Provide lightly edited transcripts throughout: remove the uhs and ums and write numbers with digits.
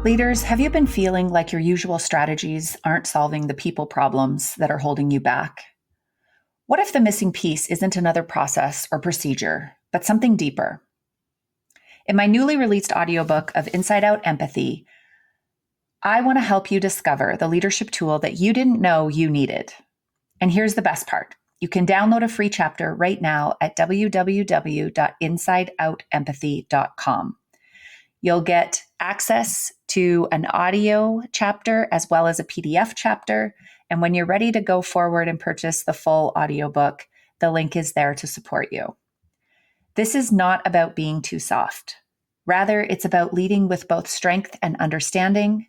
Leaders, have you been feeling like your usual strategies aren't solving the people problems that are holding you back? What if the missing piece isn't another process or procedure, but something deeper? In my newly released audiobook of Inside Out Empathy, I want to help you discover the leadership tool that you didn't know you needed. And here's the best part. You can download a free chapter right now at www.insideoutempathy.com. You'll get access to an audio chapter as well as a PDF chapter. And when you're ready to go forward and purchase the full audiobook, the link is there to support you. This is not about being too soft. Rather, it's about leading with both strength and understanding,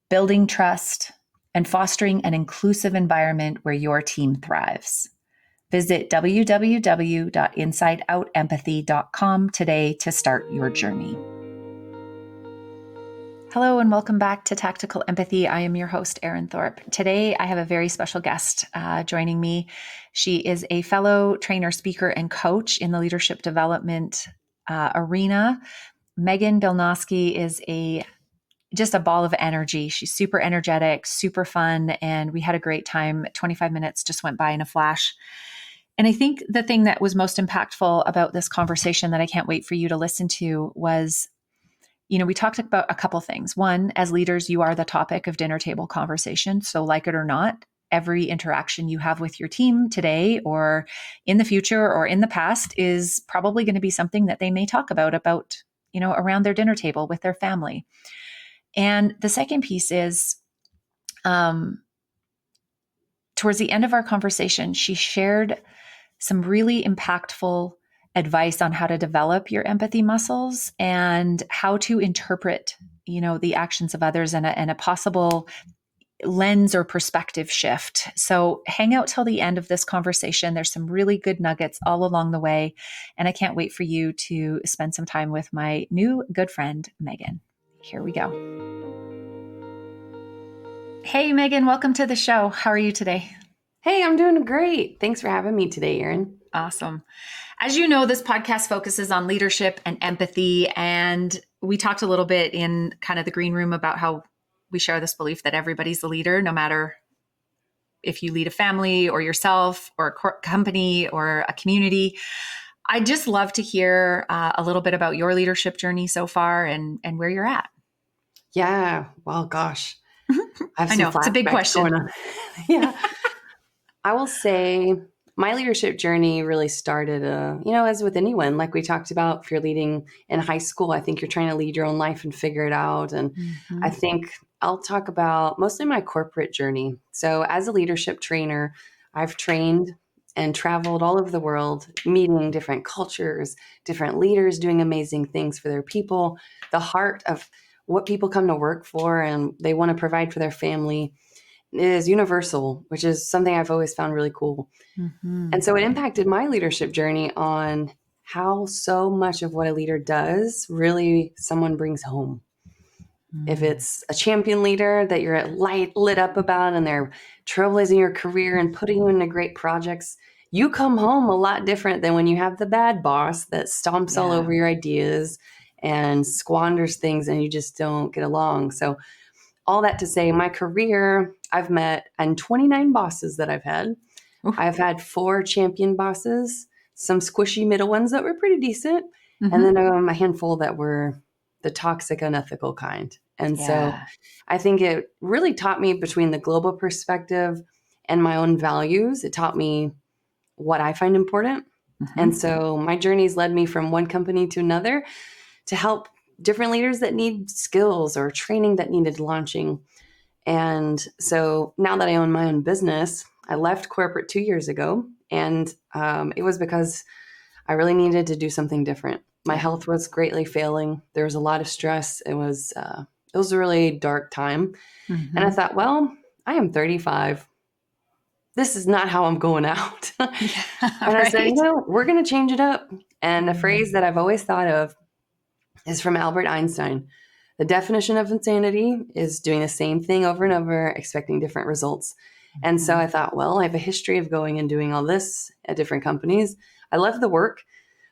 building trust, and fostering an inclusive environment where your team thrives. Visit www.insideoutempathy.com today to start your journey. Hello and welcome back to Tactical Empathy. I am your host, Erin Thorp. Today, I have a very special guest joining me. She is a fellow trainer, speaker, and coach in the leadership development arena. Megan Billnoske is just a ball of energy. She's super energetic, super fun, and we had a great time. 25 minutes just went by in a flash. And I think the thing that was most impactful about this conversation that I can't wait for you to listen to was, we talked about a couple things. One, as leaders, you are the topic of dinner table conversation. So like it or not, every interaction you have with your team today or in the future or in the past is probably going to be something that they may talk about, around their dinner table with their family. And the second piece is, towards the end of our conversation, she shared some really impactful advice on how to develop your empathy muscles and how to interpret, the actions of others and a possible lens or perspective shift. So hang out till the end of this conversation. There's some really good nuggets all along the way. And I can't wait for you to spend some time with my new good friend, Megan. Here we go. Hey, Megan, welcome to the show. How are you today? Hey, I'm doing great. Thanks for having me today, Erin. Awesome. As you know, this podcast focuses on leadership and empathy. And we talked a little bit in kind of the green room about how we share this belief that everybody's a leader, no matter if you lead a family or yourself or a company or a community. I'd just love to hear a little bit about your leadership journey so far and where you're at. Yeah. Well, gosh. I know. It's a big question. Yeah. I will say my leadership journey really started, as with anyone, like we talked about, if you're leading in high school, I think you're trying to lead your own life and figure it out. And I think I'll talk about mostly my corporate journey. So as a leadership trainer, I've trained and traveled all over the world, meeting different cultures, different leaders doing amazing things for their people. The heart of what people come to work for and they want to provide for their family is universal, which is something I've always found really cool. And so it impacted my leadership journey on how so much of what a leader does really someone brings home. If it's a champion leader that you're lit up about and they're trailblazing your career and putting you into great projects, you come home a lot different than when you have the bad boss that stomps all over your ideas and squanders things and you just don't get along. So all that to say, my career, I've met and 29 bosses that I've had. I've had 4 champion bosses, some squishy middle ones that were pretty decent, and then a handful that were the toxic, unethical kind. And so I think it really taught me between the global perspective and my own values. It taught me what I find important. And so my journey's led me from one company to another to help different leaders that need skills or training that needed launching. And so now that I own my own business, I left corporate 2 years ago. And it was because I really needed to do something different. My health was greatly failing. There was a lot of stress. It was a really dark time. And I thought, well, I am 35. This is not how I'm going out. I said, we're going to change it up. And a phrase that I've always thought of is from Albert Einstein. The definition of insanity is doing the same thing over and over, expecting different results. And so I thought, well, I have a history of going and doing all this at different companies. I love the work,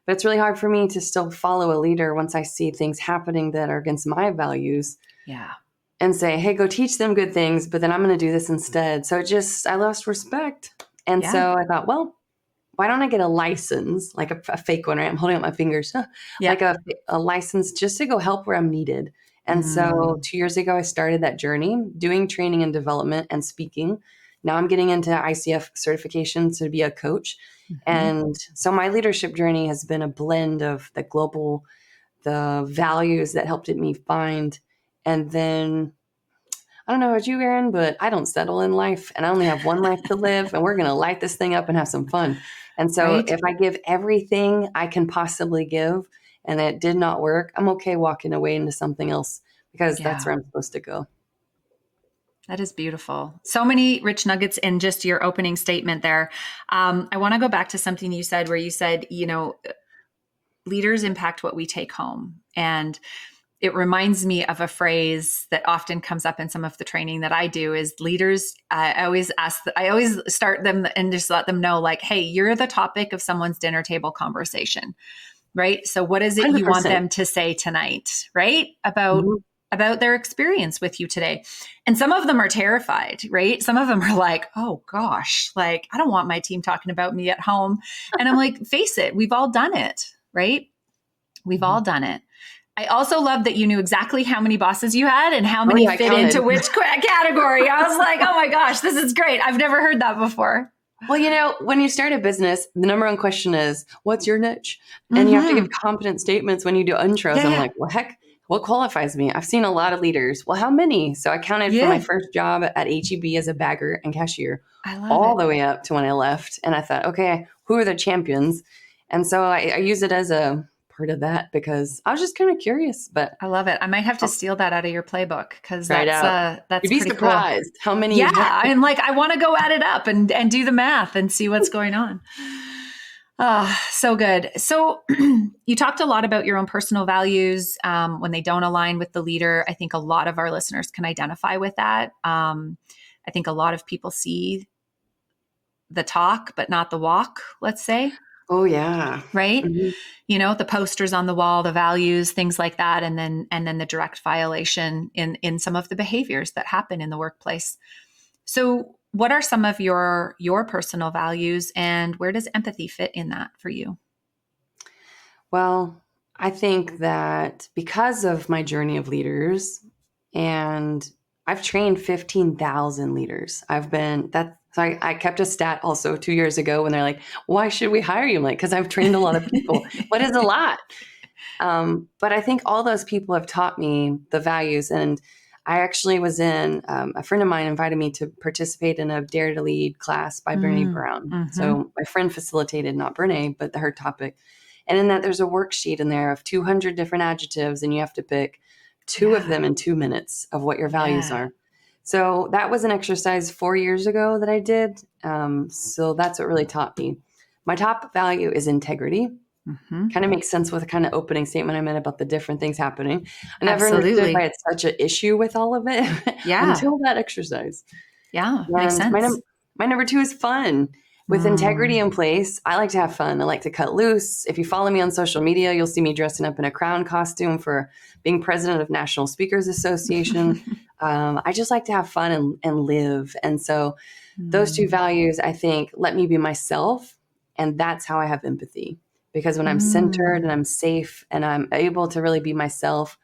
But it's really hard for me to still follow a leader once I see things happening that are against my values. Yeah. And say, hey, go teach them good things, but then I'm going to do this instead. So I lost respect. And Yeah. so I thought, well, why don't I get a license, like a fake one, right? I'm holding up my fingers, Yeah. like a license just to go help where I'm needed. And so 2 years ago, I started that journey doing training and development and speaking. Now I'm getting into ICF certification to be a coach. And so my leadership journey has been a blend of the values that helped me find. And then I don't know about you, Erin, but I don't settle in life, and I only have one life to live, and we're going to light this thing up and have some fun. And so Right. if I give everything I can possibly give and it did not work, I'm okay walking away into something else because that's Yeah. where I'm supposed to go. That is beautiful. So many rich nuggets in just your opening statement there. I want to go back to something you said where you said, leaders impact what we take home. And it reminds me of a phrase that often comes up in some of the training that I do is leaders. I always start them and just let them know, like, hey, you're the topic of someone's dinner table conversation, right? So what is it you want 100%. them to say tonight, right? Mhm. About their experience with you today. And some of them are terrified, right? Some of them are like, oh gosh, like, I don't want my team talking about me at home. And I'm like, face it, we've all done it, right? We've all done it. I also love that you knew exactly how many bosses you had and how many I fit counted. into which category. I was like, oh my gosh, this is great. I've never heard that before. Well, when you start a business, the number one question is, what's your niche? And you have to give confident statements when you do intros. Yeah. I'm like, well, heck, what qualifies me? I've seen a lot of leaders. Well, how many? So I counted for my first job at HEB as a bagger and cashier I love all it. the way up to when I left. And I thought, okay, who are the champions? And so I use it as a part of that because I was just kind of curious. But I love it. I might have to steal that out of your playbook because right that's you'd be pretty surprised cool. how many. Yeah, I'm like, I want to go add it up and do the math and see what's going on. So good. So you talked a lot about your own personal values when they don't align with the leader. I think a lot of our listeners can identify with that. I think a lot of people see the talk, but not the walk, let's say. Oh, yeah. Right. Mm-hmm. The posters on the wall, the values, things like that. And then the direct violation in some of the behaviors that happen in the workplace. So what are some of your personal values and where does empathy fit in that for you? Well, I think that because of my journey of leaders, and I've trained 15,000 leaders. So I kept a stat also 2 years ago when they're like, why should we hire you? I'm like, because I've trained a lot of people. What is a lot? But I think all those people have taught me the values. And I actually was a friend of mine invited me to participate in a Dare to Lead class by Brene Brown. Mm-hmm. So my friend facilitated, not Brene, but her topic. And in that, there's a worksheet in there of 200 different adjectives, and you have to pick two of them in 2 minutes of what your values are. So that was an exercise 4 years ago that I did. So that's what really taught me. My top value is integrity. Mm-hmm. Kind of makes sense with the kind of opening statement I made about the different things happening. I never Absolutely. understood why it's such an issue with all of it until that exercise. Yeah, And makes sense. my number 2 is fun. With integrity in place, I like to have fun. I like to cut loose. If you follow me on social media, you'll see me dressing up in a clown costume for being president of National Speakers Association. I just like to have fun and live. And so those 2 values, I think, let me be myself. And that's how I have empathy. Because when I'm centered and I'm safe and I'm able to really be myself,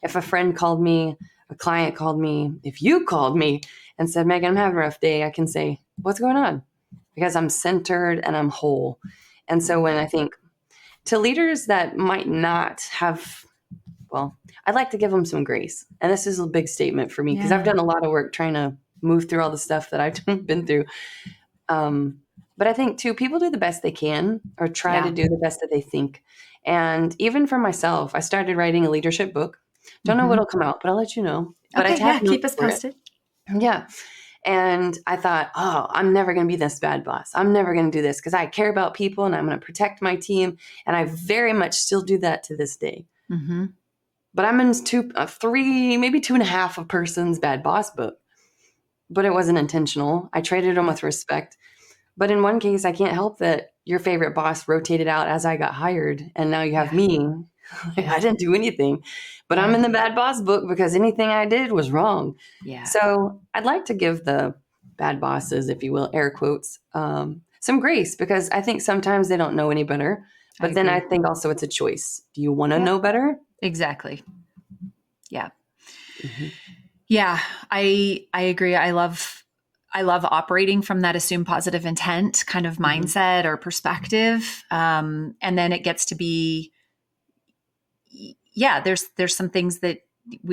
if a friend called me, a client called me, if you called me and said, Megan, I'm having a rough day, I can say, what's going on? Because I'm centered and I'm whole. And so when I think to leaders that might not have, well, I'd like to give them some grace. And this is a big statement for me because I've done a lot of work trying to move through all the stuff that I've been through. But I think too, people do the best they can or try to do the best that they think. And even for myself, I started writing a leadership book. Don't know what'll come out, but I'll let you know. But Okay, keep us posted. Yeah. And I thought, oh, I'm never going to be this bad boss. I'm never going to do this because I care about people and I'm going to protect my team. And I very much still do that to this day. Mm-hmm. But I'm in 3, maybe 2.5 a person's bad boss book. But it wasn't intentional. I traded them with respect. But in one case, I can't help that your favorite boss rotated out as I got hired, and now you have me. I didn't do anything, but I'm in the bad boss book because anything I did was wrong. Yeah. So I'd like to give the bad bosses, if you will, air quotes, some grace, because I think sometimes they don't know any better. But then I think also it's a choice. Do you want to know better? Exactly. Yeah. Yeah, I agree. I love operating from that assumed positive intent kind of mindset or perspective. And then it gets to be, there's some things that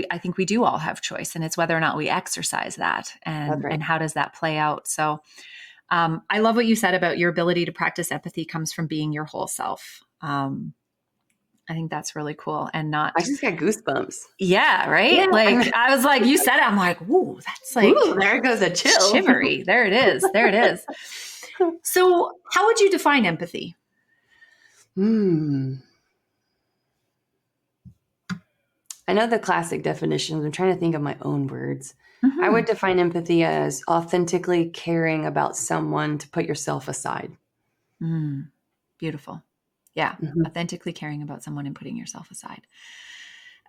I think we do all have choice, and it's whether or not we exercise that, and how does that play out. So I love what you said about your ability to practice empathy comes from being your whole self. I think that's really cool, and not. I just got goosebumps. Yeah, right. Yeah. Like I was like, you said it. I'm like, ooh, that's like, ooh, there goes a chill. Shivery. There it is. There it is. So, how would you define empathy? I know the classic definitions. I'm trying to think of my own words. I would define empathy as authentically caring about someone to put yourself aside. Beautiful. Yeah. Authentically caring about someone and putting yourself aside.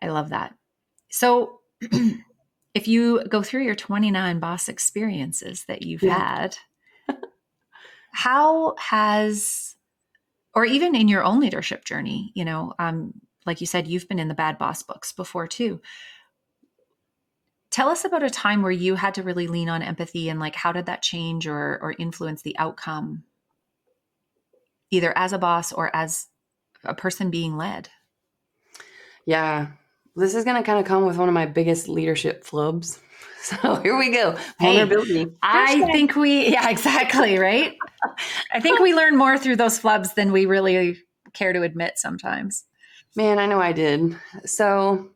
I love that. So if you go through your 29 boss experiences that you've had, how has, or even in your own leadership journey, like you said, you've been in the bad boss books before too. Tell us about a time where you had to really lean on empathy, and like, how did that change or influence the outcome, either as a boss or as a person being led? Yeah. This is going to kind of come with one of my biggest leadership flubs. So here we go. Vulnerability. Hey, I think exactly, right? I think we learn more through those flubs than we really care to admit sometimes. Man, I know I did. So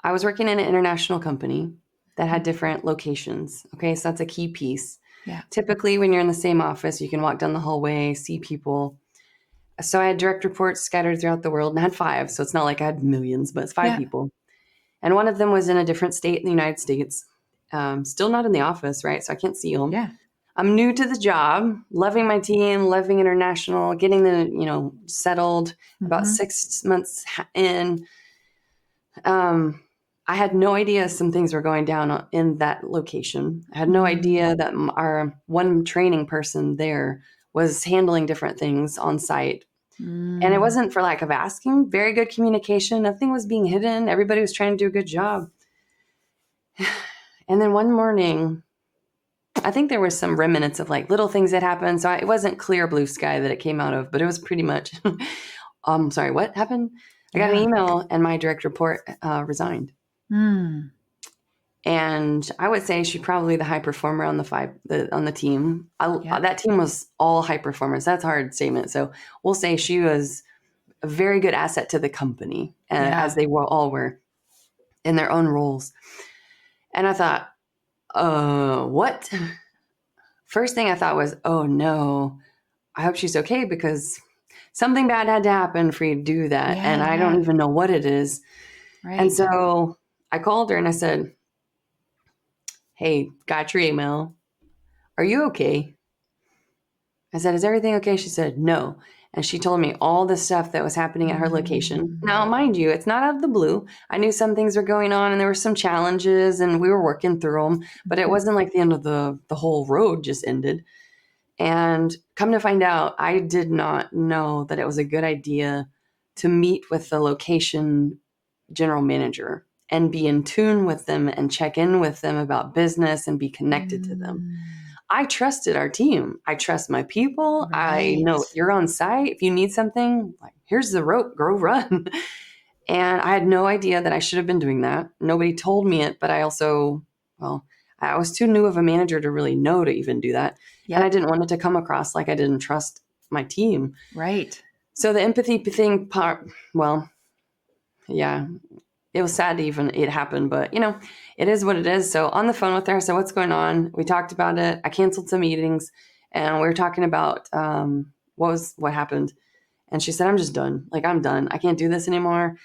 I was working in an international company that had different locations. Okay, so that's a key piece. Yeah. Typically, when you're in the same office, you can walk down the hallway, see people. So I had direct reports scattered throughout the world, and I had 5. So it's not like I had millions, but it's 5 people. And one of them was in a different state in the United States. Still not in the office, right? So I can't see them. Yeah. I'm new to the job, loving my team, loving international, getting the, settled. About 6 months in, I had no idea some things were going down in that location. I had no idea that our one training person there was handling different things on site. And it wasn't for lack of asking. Very good communication. Nothing was being hidden. Everybody was trying to do a good job. And then one morning, I think there were some remnants of like little things that happened. So it wasn't clear blue sky that it came out of, but it was pretty much, sorry, what happened? I got an email and my direct report resigned. And I would say she's probably the high performer on the team. That team was all high performers. That's a hard statement. So we'll say she was a very good asset to the company, as they all were in their own roles. And I thought, what? First thing I thought was, oh no, I hope she's okay, because something bad had to happen for you to do that. And I don't even know what it is. Right. And so I called her and I said, hey, got your email. Are you okay? I said, is everything okay? She said, no. And she told me all the stuff that was happening at her location. Now, mind you, it's not out of the blue. I knew some things were going on and there were some challenges and we were working through them, but it wasn't like the end of the whole road just ended. And come to find out, I did not know that it was a good idea to meet with the location general manager and be in tune with them and check in with them about business and be connected to them. I trusted our team. I trust my people. Right. I know you're on site. If you need something, like, here's the rope, go run. And I had no idea that I should have been doing that. Nobody told me it, but I also, I was too new of a manager to really know to even do that. Yep. And I didn't want it to come across like I didn't trust my team. Right. So the empathy thing part, it was sad to even it happened, but it is what it is. So on the phone with her, I said, what's going on? We talked about it. I canceled some meetings and we were talking about what happened. And she said, I'm just done. Like, I'm done. I can't do this anymore.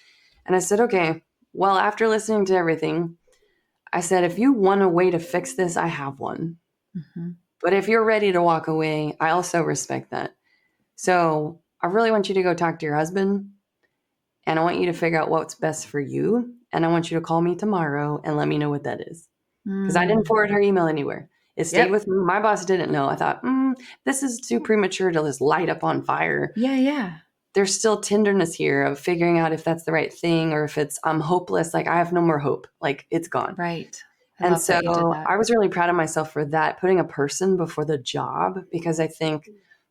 And I said, okay, well, after listening to everything, I said, if you want a way to fix this, I have one. But if you're ready to walk away, I also respect that. So I really want you to go talk to your husband, and I want you to figure out what's best for you. And I want you to call me tomorrow and let me know what that is. Because I didn't forward her email anywhere. It stayed with me. My boss didn't know. I thought, this is too premature to just light up on fire. Yeah. There's still tenderness here of figuring out if that's the right thing or if it's, I'm hopeless. Like I have no more hope. Like it's gone. Right. And so I was really proud of myself for that, putting a person before the job, because I think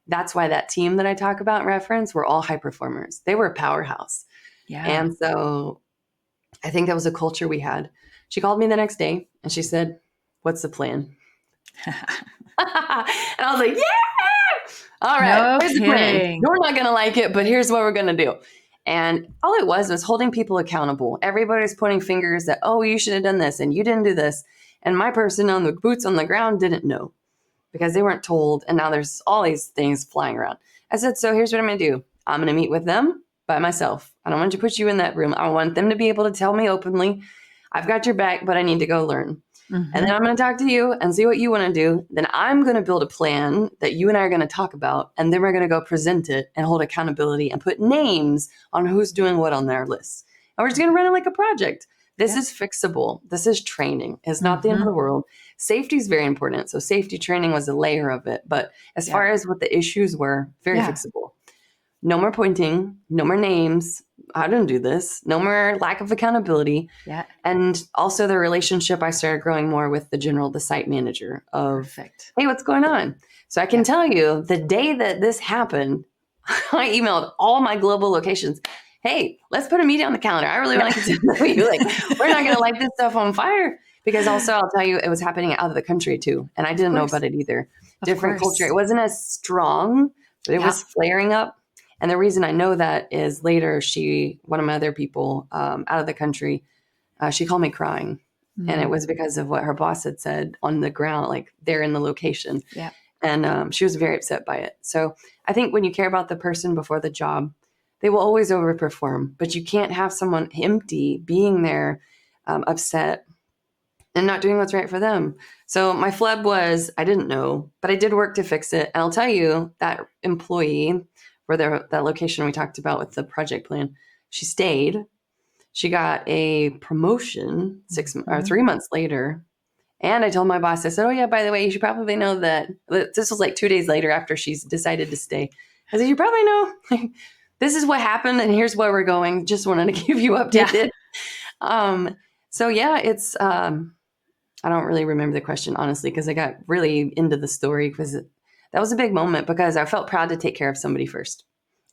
that's why that team that I talk about in reference were all high performers. They were a powerhouse. Yeah. And so I think that was a culture we had. She called me the next day and she said, "What's the plan?" And I was like, yeah, all right, here's the plan. You're not going to like it, but here's what we're going to do. And all it was holding people accountable. Everybody's pointing fingers that, oh, you should have done this and you didn't do this. And my person on the boots on the ground didn't know because they weren't told. And now there's all these things flying around. I said, so here's what I'm going to do. I'm going to meet with them by myself. I don't want to put you in that room. I want them to be able to tell me openly, I've got your back, but I need to go learn. Mm-hmm. And then I'm going to talk to you and see what you want to do. Then I'm going to build a plan that you and I are going to talk about. And then we're going to go present it and hold accountability and put names on who's doing what on their list. And we're just going to run it like a project. This is fixable. This is training. It's not the end of the world. Safety is very important. So safety training was a layer of it. But as far as what the issues were, very fixable. No more pointing, no more names. I didn't do this. No more lack of accountability. Yeah. And also the relationship I started growing more with the site manager of, hey, what's going on? So I can tell you the day that this happened, I emailed all my global locations. Hey, let's put a meeting on the calendar. I really want to get to know you. Like, we're not going to light this stuff on fire. Because also I'll tell you, it was happening out of the country too. And I didn't know about it either. Different culture. It wasn't as strong, but it was flaring up. And the reason I know that is later one of my other people out of the country, she called me crying. Mm-hmm. And it was because of what her boss had said on the ground, like they're in the location. Yeah. And she was very upset by it. So I think when you care about the person before the job, they will always overperform. But you can't have someone empty being there, upset, and not doing what's right for them. So my flub was I didn't know, but I did work to fix it. And I'll tell you that employee for that location we talked about with the project plan, she stayed. She got a promotion 3 months later. And I told my boss, I said, oh yeah, by the way, you should probably know that this was like 2 days later after she's decided to stay. I said, you probably know this is what happened and here's where we're going. Just wanted to give you updated. Yeah. So yeah, it's, I don't really remember the question, honestly, because I got really into the story because that was a big moment because I felt proud to take care of somebody first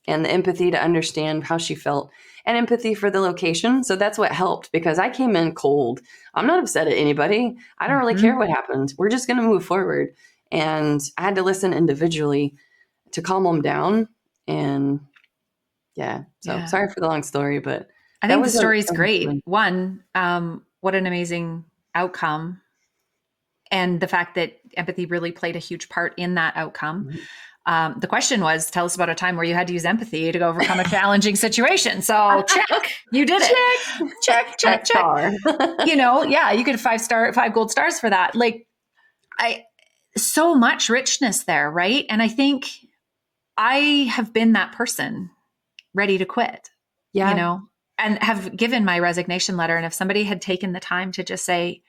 and the empathy to understand how she felt and empathy for the location. So that's what helped because I came in cold. I'm not upset at anybody. I don't really care what happened. We're just going to move forward. And I had to listen individually to calm them down. And sorry for the long story, but I think the story is great. One, what an amazing outcome. And the fact that empathy really played a huge part in that outcome. Mm-hmm. The question was, tell us about a time where you had to use empathy to overcome a challenging situation. So check, you did it. Check. You get 5 gold stars for that. Like so much richness there. Right. And I think I have been that person ready to quit, and have given my resignation letter. And if somebody had taken the time to just say,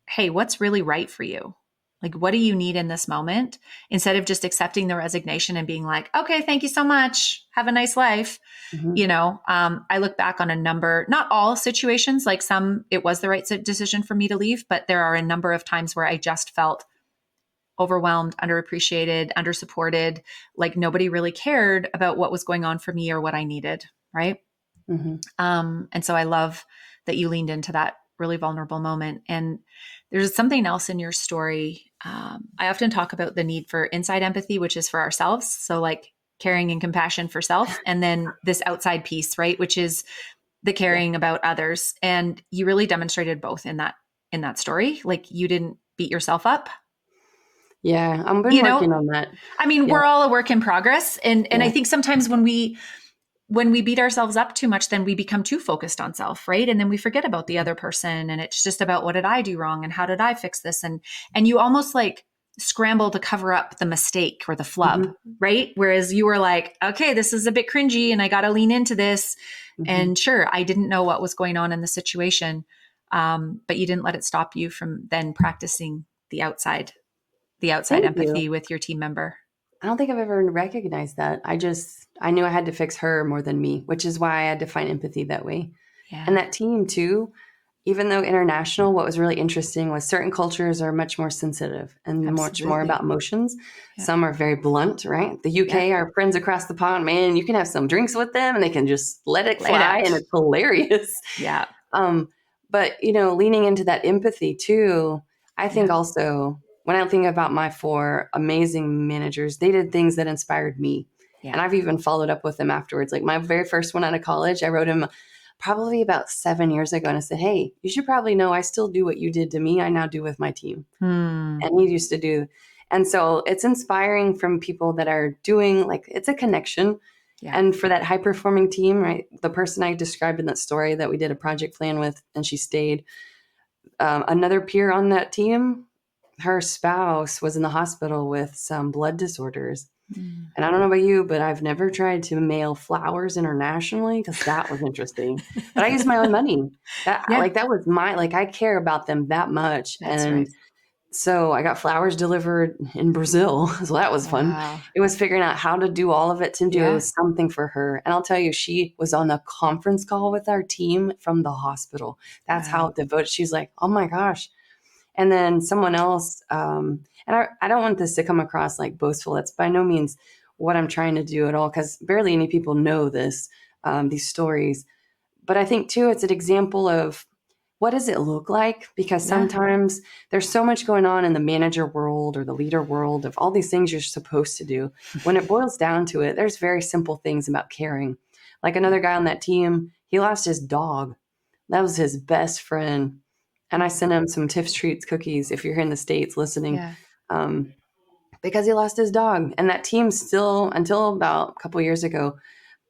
hey, what's really right for you? Like, what do you need in this moment? Instead of just accepting the resignation and being like, okay, thank you so much. Have a nice life. Mm-hmm. I look back on a number, not all situations, like some, it was the right decision for me to leave, but there are a number of times where I just felt overwhelmed, underappreciated, undersupported, like nobody really cared about what was going on for me or what I needed. Right. Mm-hmm. And so I love that you leaned into that really vulnerable moment. And there's something else in your story. I often talk about the need for inside empathy, which is for ourselves. So like caring and compassion for self, and then this outside piece, right? Which is the caring about others. And you really demonstrated both in that story. Like you didn't beat yourself up. Yeah. I'm been working on that. I mean, we're all a work in progress. And I think sometimes when we beat ourselves up too much, then we become too focused on self, right? And then we forget about the other person. And it's just about what did I do wrong? And how did I fix this? And you almost like scramble to cover up the mistake or the flub, Mm-hmm. right? Whereas you were like, okay, this is a bit cringy and I got to lean into this. Mm-hmm. And sure, I didn't know what was going on in the situation. But you didn't let it stop you from then practicing the outside Thank you. empathy with your team member. I don't think I've ever recognized that. I knew I had to fix her more than me, which is why I had to find empathy that way. And Yeah, that team too, even though international, what was really interesting was certain cultures are much more sensitive and much more absolutely. about emotions. Yeah. Some are very blunt, right? The Yeah. UK, our friends across the pond, man, you can have some drinks with them and they can just let it Lay it fly out. and it's hilarious. Yeah. Um, but leaning into that empathy too, I think Yeah. also when I think about my four amazing managers, they did things that inspired me. Yeah. And I've even followed up with them afterwards. Like my very first one out of college, I wrote him probably about 7 years ago. And I said, hey, you should probably know I still do what you did to me. I now do with my team. Hmm. And he used to do. And so it's inspiring from people that are doing, like, it's a connection. Yeah. And for that high performing team, right? The person I described in that story that we did a project plan with and she stayed, another peer on that team, her spouse was in the hospital with some blood disorders. Mm. And I don't know about you, but I've never tried to mail flowers internationally because that was interesting. But I used my own money. Yeah, That was I care about them that much. that's right. And so I got flowers delivered in Brazil. So that was fun. Wow. It was figuring out how to do all of it to do Yeah. something for her. And I'll tell you, she was on a conference call with our team from the hospital. That's how Wow. devoted. She's like, oh my gosh. And then someone else, and I don't want this to come across like boastful. That's by no means what I'm trying to do at all, because barely any people know this, these stories. But I think too, it's an example of what does it look like? Because Yeah. sometimes there's so much going on in the manager world or the leader world of all these things you're supposed to do. When it boils down to it, there's very simple things about caring. Like another guy on that team, he lost his dog. That was his best friend. And I sent him some Tiff's Treats cookies if you're here in the States listening, Yeah. um, because he lost his dog. And that team still, until about a couple years ago,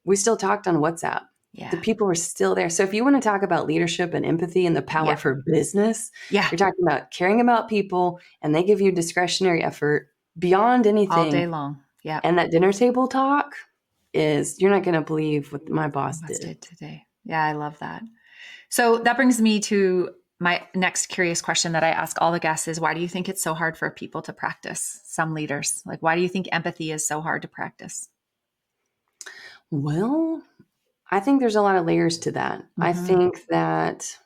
we still talked on WhatsApp. The Yeah. people were still there. So if you want to talk about leadership and empathy and the power Yeah. for business, Yeah. you're talking about caring about people and they give you discretionary effort beyond All day anything. long. Yeah. And that dinner table talk is, you're not going to believe what my boss What's did. it today? Yeah, I love that. So that brings me to my next curious question that I ask all the guests is why do you think it's so hard for people to practice? Some leaders, like why do you think empathy is so hard to practice? Well, I think there's a lot of layers to that. I Mm-hmm. think that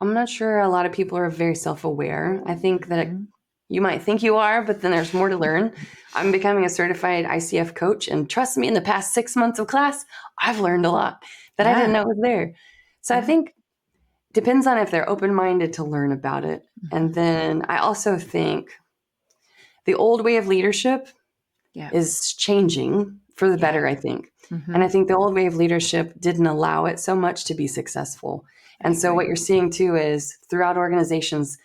I'm not sure a lot of people are very self aware. I think that Mm-hmm. you might think you are, but then there's more to learn. I'm becoming a certified ICF coach. And trust me, in the past 6 months of class, I've learned a lot that I didn't Yeah. know was there. So I Yeah. think depends on if they're open minded to learn about it. Mm-hmm. And then I also think the old way of leadership Yeah. is changing for the Yeah. better, I think. And Mm-hmm. I think the old way of leadership didn't allow it so much to be successful. I And so what agree. you're seeing too is throughout organizations,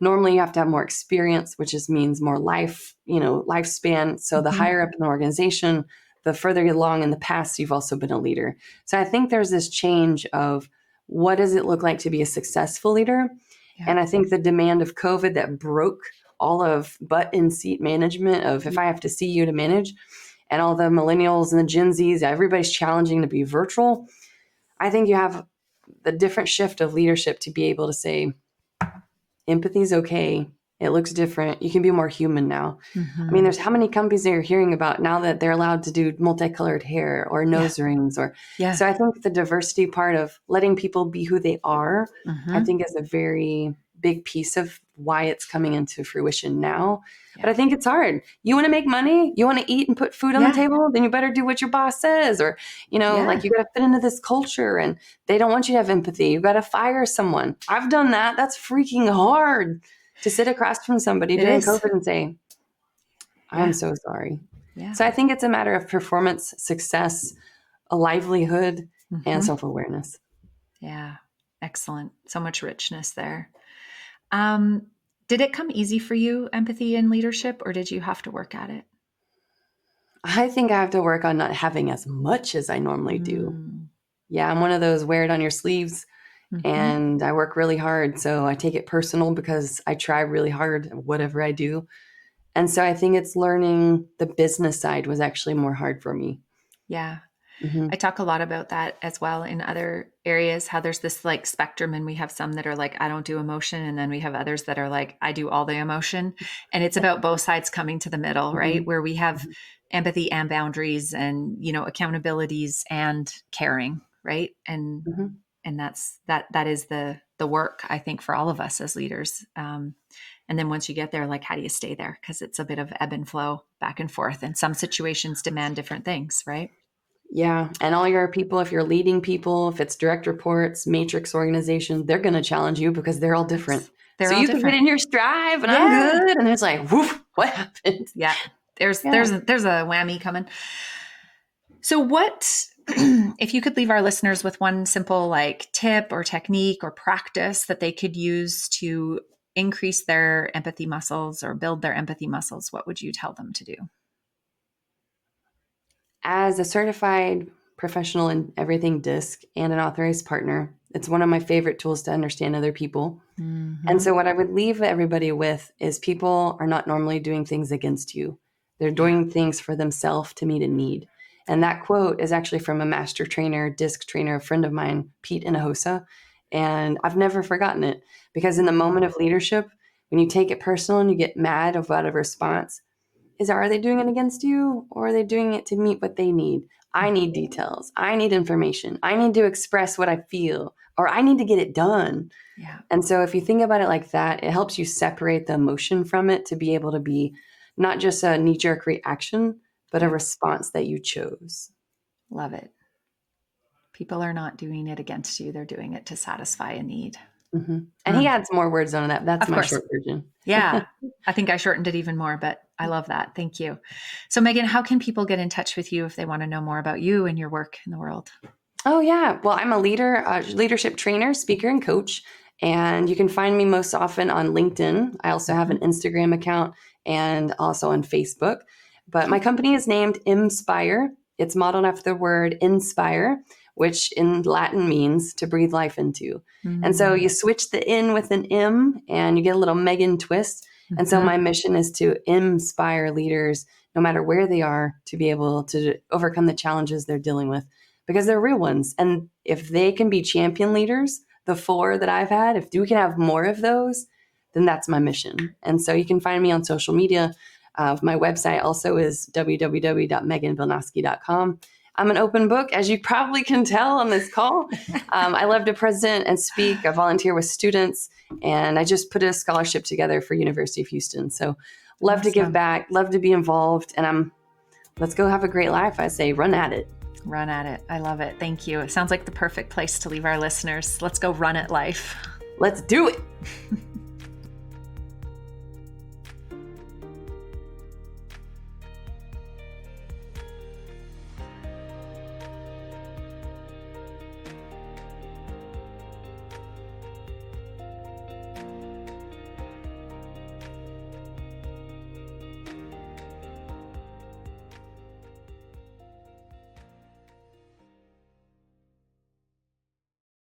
normally you have to have more experience, which just means more lifespan. So the Mm-hmm. higher up in the organization, the further along in the past, you've also been a leader. So I think there's this change of what does it look like to be a successful leader? Yeah. And I think the demand of COVID that broke all of butt in seat management of if I have to see you to manage, and all the millennials and the Gen Zs, everybody's challenging to be virtual. I think you have the different shift of leadership to be able to say, empathy is okay. It looks different. You can be more human now. I mean, Mm-hmm. there's how many companies that you're hearing about now that they're allowed to do multicolored hair or Yeah. nose rings or Yeah. so I think the diversity part of letting people be who they are, I Mm-hmm. think is a very big piece of why it's coming into fruition now. But Yeah. I think it's hard. You want to make money, you want to eat and put food on the Yeah. table, then you better do what your boss says. Or, Yeah. like you got to fit into this culture and they don't want you to have empathy. You got to fire someone. I've done that. That's freaking hard to sit across from somebody It during is. COVID and say, I'm Yeah. so sorry. Yeah. So I think it's a matter of performance, success, a livelihood, and Mm-hmm. self-awareness. Yeah. Excellent. So much richness there. Did it come easy for you, empathy and leadership, or did you have to work at it? I think I have to work on not having as much as I normally do. Mm. Yeah, I'm one of those wear it on your sleeves Mm-hmm. and I work really hard. So I take it personal because I try really hard at whatever I do. And so I think it's learning the business side was actually more hard for me. Yeah. Mm-hmm. I talk a lot about that as well in other areas, how there's this like spectrum, and we have some that are like, I don't do emotion. And then we have others that are like, I do all the emotion. And it's about both sides coming to the middle, right? Where we have empathy and boundaries and, you know, accountabilities and caring, right? And that is the work, I think, for all of us as leaders. And then once you get there, like, how do you stay there? Because it's a bit of ebb and flow back and forth. And some situations demand different things, right? Yeah. And all your people, if you're leading people, if it's direct reports, matrix organization, they're going to challenge you because they're all different. They're So all you could get different. in your strive and I'm Yeah. good. And it's like, woof, what happened? Yeah. There's Yeah. there's a whammy coming. So what if you could leave our listeners with one simple like tip or technique or practice that they could use to increase their empathy muscles or build their empathy muscles, what would you tell them to do? As a certified professional in everything DISC and an authorized partner, it's one of my favorite tools to understand other people. Mm-hmm. And so what I would leave everybody with is people are not normally doing things against you. They're doing things for themselves to meet a need. And that quote is actually from a master trainer, DISC trainer, a friend of mine, Pete Inahosa. And I've never forgotten it because in the moment of leadership, when you take it personal and you get mad about a response, are they doing it against you or are they doing it to meet what they need? I need details. I need information. I need to express what I feel or I need to get it done. Yeah. And so if you think about it like that, it helps you separate the emotion from it to be able to be not just a knee-jerk reaction, but a response that you chose. Love it. People are not doing it against you. They're doing it to satisfy a need. Mm-hmm. And he adds more words on that. That's my short version. Yeah. I think I shortened it even more, but I love that. Thank you. So Megan, how can people get in touch with you if they want to know more about you and your work in the world? Oh, yeah. Well, I'm a leadership trainer, speaker, and coach. And you can find me most often on LinkedIn. I also have an Instagram account and also on Facebook. But my company is named IMSPIRE. It's modeled after the word inspire, which in Latin means to breathe life into. Mm-hmm. And so you switch the in with an M and you get a little Megan twist. Mm-hmm. And so my mission is to inspire leaders, no matter where they are, to be able to overcome the challenges they're dealing with because they're real ones. And if they can be champion leaders, the 4 that I've had, if we can have more of those, then that's my mission. And so you can find me on social media. My website also is www.meganbillnoske.com. I'm an open book, as you probably can tell on this call. I love to present and speak. I volunteer with students, and I just put a scholarship together for University of Houston. So love to give back, love to be involved, and let's go have a great life. I say, run at it. Run at it. I love it. Thank you. It sounds like the perfect place to leave our listeners. Let's go run at life. Let's do it.